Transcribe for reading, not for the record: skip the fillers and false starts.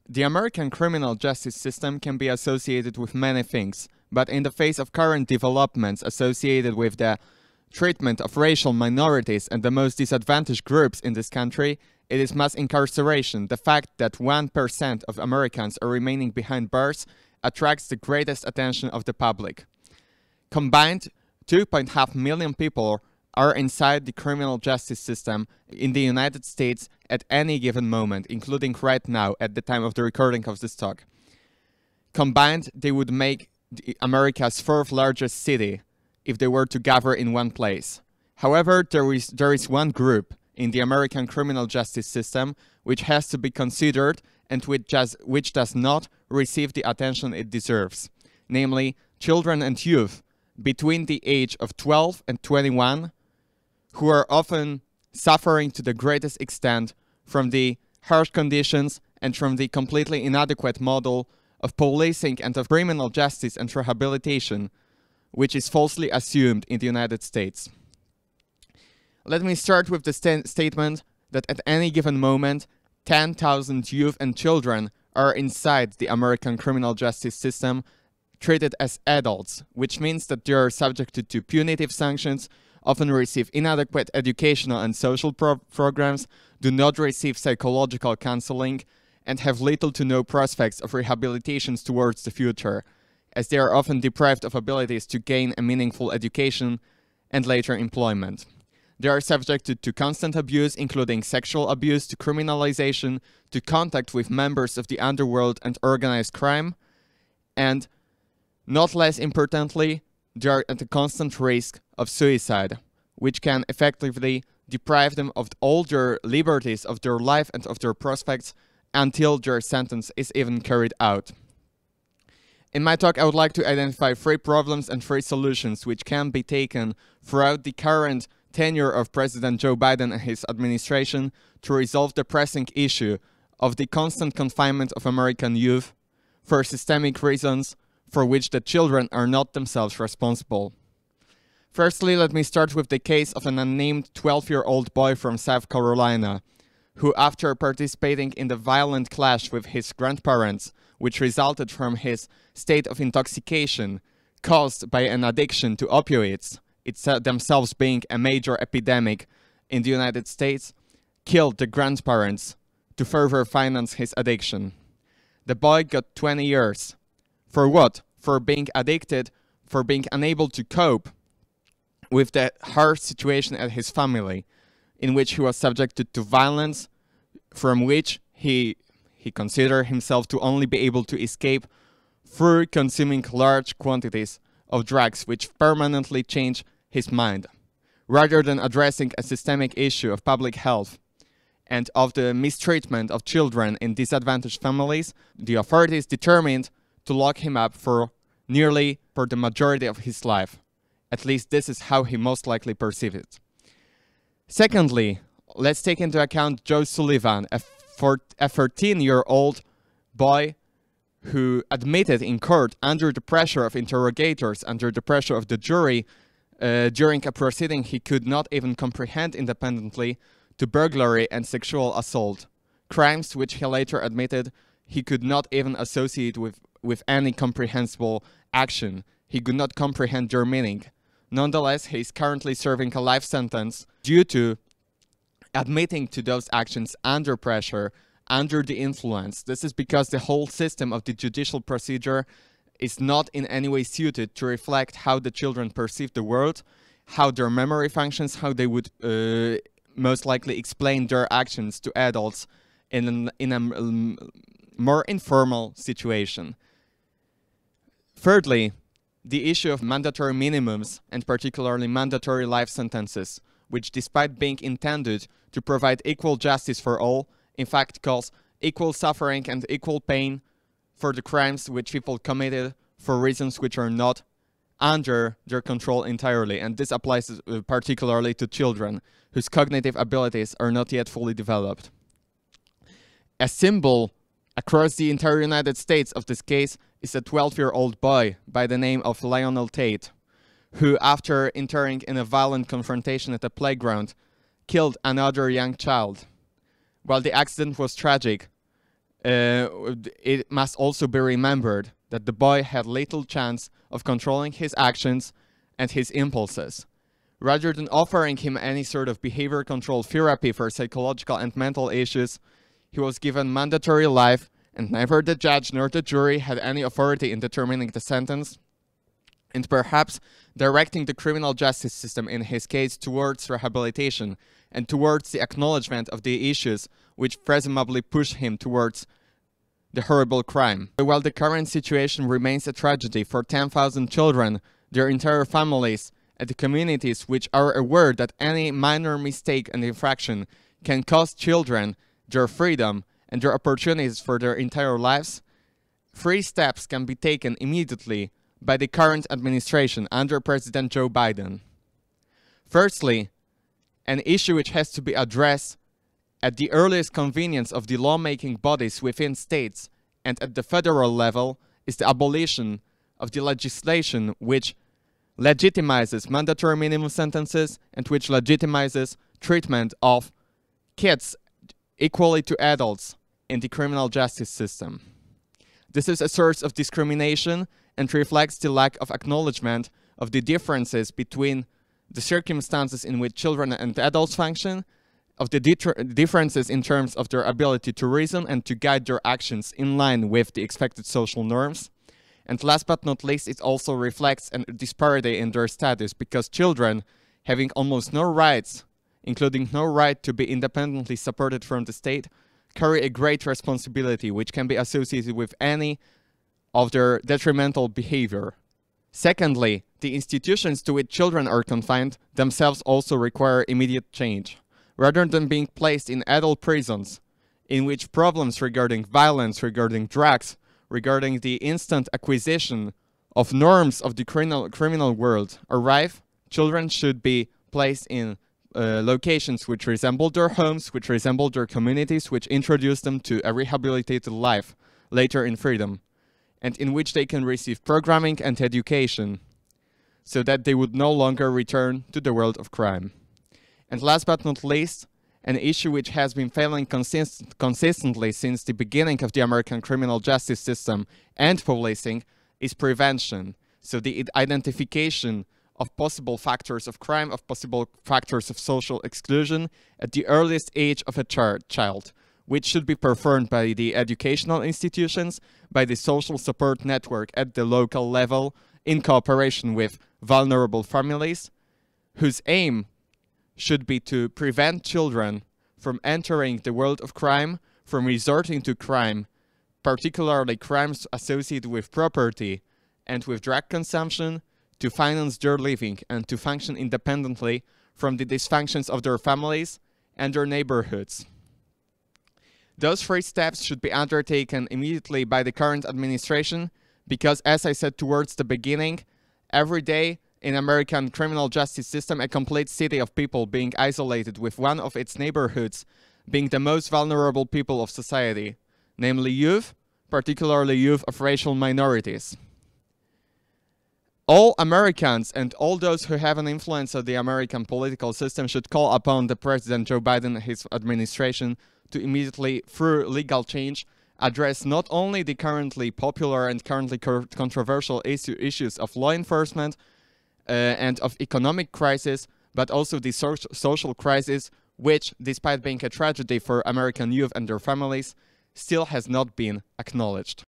The American criminal justice system can be associated with many things, but in the face of current developments associated with the treatment of racial minorities and the most disadvantaged groups in this country, it is mass incarceration. The fact that 1% of Americans are remaining behind bars attracts the greatest attention of the public. Combined, 2.5 million people are inside the criminal justice system in the United States at any given moment, including right now at the time of the recording of this talk. Combined, they would make America's fourth largest city if they were to gather in one place. However, there is one group in the American criminal justice system which has to be considered and which does not receive the attention it deserves, namely children and youth between the age of 12 and 21, who are often suffering to the greatest extent from the harsh conditions and from the completely inadequate model of policing and of criminal justice and rehabilitation, which is falsely assumed in the United States. Let me start with the statement that at any given moment, 10,000 youth and children are inside the American criminal justice system treated as adults, which means that they are subjected to punitive sanctions, often receive inadequate educational and social programs, do not receive psychological counseling, and have little to no prospects of rehabilitations towards the future, as they are often deprived of abilities to gain a meaningful education and later employment. They are subjected to constant abuse, including sexual abuse, to criminalization, to contact with members of the underworld and organized crime, and, not less importantly, they are at a constant risk of suicide, which can effectively deprive them of all their liberties of their life and of their prospects until their sentence is even carried out. In my talk, I would like to identify 3 problems and 3 solutions which can be taken throughout the current tenure of President Joe Biden and his administration to resolve the pressing issue of the constant confinement of American youth for systemic reasons for which the children are not themselves responsible. Firstly, let me start with the case of an unnamed 12-year-old boy from South Carolina, who, after participating in the violent clash with his grandparents, which resulted from his state of intoxication caused by an addiction to opioids, themselves being a major epidemic in the United States, killed the grandparents to further finance his addiction. The boy got 20 years. For what? For being addicted, for being unable to cope with the harsh situation at his family, in which he was subjected to violence, from which he considered himself to only be able to escape through consuming large quantities of drugs which permanently change his mind. Rather than addressing a systemic issue of public health and of the mistreatment of children in disadvantaged families, the authorities determined to lock him up for the majority of his life. At least this is how he most likely perceived it. Secondly, let's take into account Joe Sullivan, a 13-year-old boy who admitted in court under the pressure of interrogators, under the pressure of the jury, during a proceeding he could not even comprehend independently, to burglary and sexual assault, crimes which he later admitted he could not even associate with any comprehensible action. He could not comprehend their meaning. Nonetheless, he is currently serving a life sentence due to admitting to those actions under pressure, under the influence. This is because the whole system of the judicial procedure is not in any way suited to reflect how the children perceive the world, how their memory functions, how they would most likely explain their actions to adults in a more informal situation. Thirdly, the issue of mandatory minimums, and particularly mandatory life sentences, which, despite being intended to provide equal justice for all, in fact cause equal suffering and equal pain for the crimes which people committed for reasons which are not under their control entirely. And this applies particularly to children whose cognitive abilities are not yet fully developed. A symbol across the entire United States of this case is a 12-year-old boy by the name of Lionel Tate, who, after entering in a violent confrontation at a playground, killed another young child. While the accident was tragic, it must also be remembered that the boy had little chance of controlling his actions and his impulses. Rather than offering him any sort of behavior control therapy for psychological and mental issues, he was given mandatory life, and neither the judge nor the jury had any authority in determining the sentence, and perhaps directing the criminal justice system in his case towards rehabilitation and towards the acknowledgement of the issues which presumably push him towards the horrible crime. While the current situation remains a tragedy for 10,000 children, their entire families, and the communities which are aware that any minor mistake and infraction can cost children their freedom and their opportunities for their entire lives, 3 steps can be taken immediately by the current administration under President Joe Biden. Firstly, an issue which has to be addressed at the earliest convenience of the lawmaking bodies within states and at the federal level is the abolition of the legislation which legitimizes mandatory minimum sentences and which legitimizes treatment of kids equally to adults in the criminal justice system. This is a source of discrimination and reflects the lack of acknowledgement of the differences between the circumstances in which children and adults function, of the differences in terms of their ability to reason and to guide their actions in line with the expected social norms. And last but not least, it also reflects a disparity in their status, because children, having almost no rights, including no right to be independently supported from the state, carry a great responsibility which can be associated with any of their detrimental behavior. Secondly, the institutions to which children are confined themselves also require immediate change. Rather than being placed in adult prisons, in which problems regarding violence, regarding drugs, regarding the instant acquisition of norms of the criminal world arrive, children should be placed in locations which resemble their homes, which resemble their communities, which introduce them to a rehabilitated life later in freedom, and in which they can receive programming and education, so that they would no longer return to the world of crime. And last but not least, an issue which has been failing consistently since the beginning of the American criminal justice system and policing is prevention. So the identification of possible factors of crime, of possible factors of social exclusion at the earliest age of a child, which should be performed by the educational institutions, by the social support network at the local level, in cooperation with vulnerable families, whose aim should be to prevent children from entering the world of crime, from resorting to crime, particularly crimes associated with property and with drug consumption, to finance their living and to function independently from the dysfunctions of their families and their neighborhoods. Those 3 steps should be undertaken immediately by the current administration because, as I said towards the beginning, every day in American criminal justice system, a complete city of people being isolated with one of its neighborhoods being the most vulnerable people of society, namely youth, particularly youth of racial minorities. All Americans and all those who have an influence on the American political system should call upon the President Joe Biden and his administration to immediately, through legal change, address not only the currently popular and currently controversial issues of law enforcement and of economic crisis, but also the social crisis, which, despite being a tragedy for American youth and their families, still has not been acknowledged.